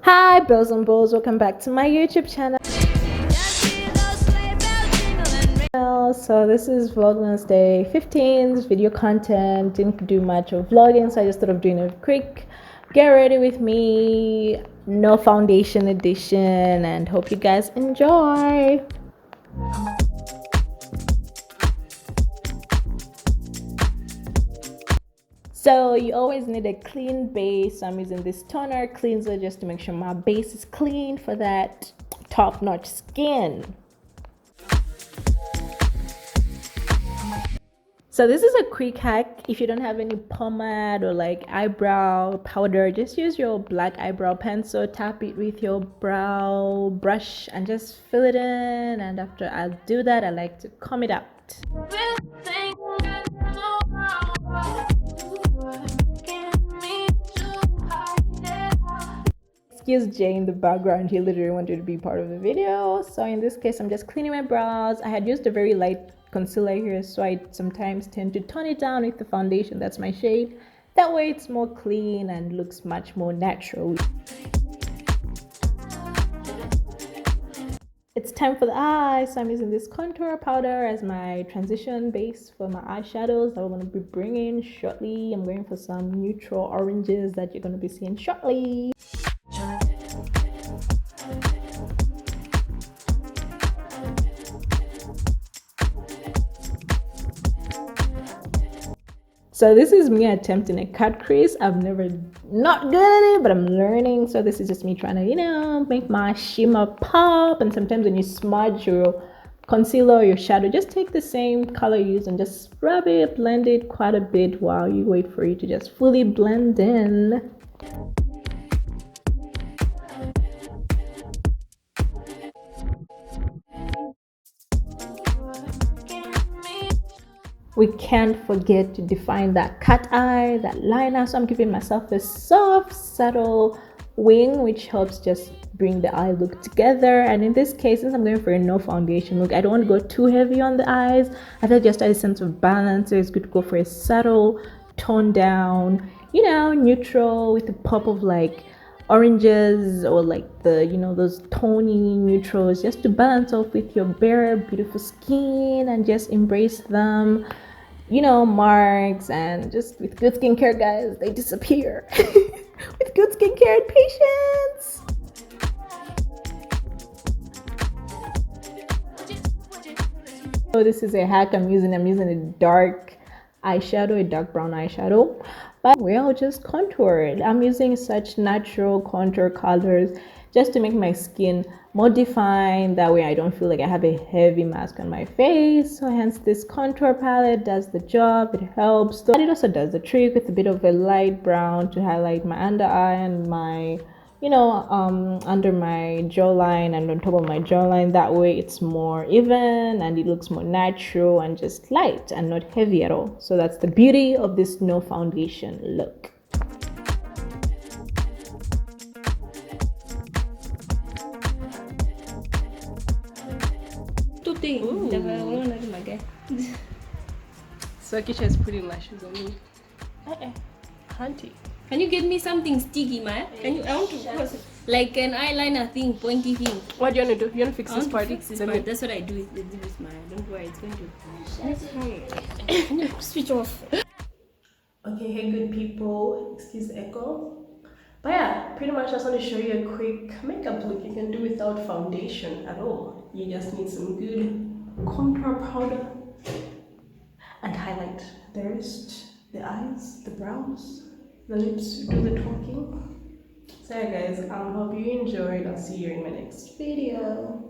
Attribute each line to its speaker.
Speaker 1: Hi bells and balls, welcome back to my YouTube channel. So this is Vlogmas Day 15's video content. Didn't do much of vlogging, so I just thought of doing a quick get ready with me, no foundation edition, and hope you guys enjoy. So you always need a clean base, so I'm using this toner cleanser just to make sure my base is clean for that top-notch skin. So this is a quick hack. If you don't have any pomade or like eyebrow powder, just use your black eyebrow pencil, tap it with your brow brush and just fill it in. And after I do that, I like to comb it out. Excuse Jay in the background, he literally wanted to be part of the video. So in this case, I'm just cleaning my brows. I had used a very light concealer here, so I sometimes tend to tone it down with the foundation. That's my shade. That way it's more clean and looks much more natural. It's time for the eyes, so I'm using this contour powder as my transition base for my eyeshadows that we're going to be bringing shortly. I'm going for some neutral oranges that you're going to be seeing shortly. So this is me attempting a cut crease. I've never not good at it, but I'm learning. So this is just me trying to, make my shimmer pop. And sometimes when you smudge your concealer or your shadow, just take the same color you use and just rub it, blend it quite a bit while you wait for it to just fully blend in. We can't forget to define that cat eye, that liner. So I'm giving myself a soft, subtle wing, which helps just bring the eye look together. And in this case, since I'm going for a no foundation look, I don't want to go too heavy on the eyes. I feel just a sense of balance. So it's good to go for a subtle, toned down, neutral with a pop of like oranges or like the those tony neutrals, just to balance off with your bare beautiful skin and just embrace them. Marks, and just with good skincare, guys, they disappear. With good skincare and patience. So this is a hack I'm using a dark eyeshadow, a dark brown eyeshadow, but we'll just contour it. I'm using such natural contour colors just to make my skin more defined. That way I don't feel like I have a heavy mask on my face. So hence this contour palette does the job. It helps, and it also does the trick with a bit of a light brown to highlight my under eye and my under my jawline and on top of my jawline. That way it's more even and it looks more natural and just light and not heavy at all. So that's the beauty of this no foundation look.
Speaker 2: So Kisha is putting lashes on me. Auntie.
Speaker 3: Can you get me something sticky, man? I want to put like an eyeliner thing, pointy thing.
Speaker 2: What do you want to do? You want to fix this part?
Speaker 3: Fix this part. That's what I do with my. Don't worry, it's going to. Switch off.
Speaker 2: Okay, hey good people. Excuse the echo. But yeah, pretty much I just want to show you a quick makeup look you can do without foundation at all. You just need some good contour powder and highlight the wrist, the eyes, the brows, the lips, do the talking. So yeah guys, I hope you enjoyed. I'll see you in my next video.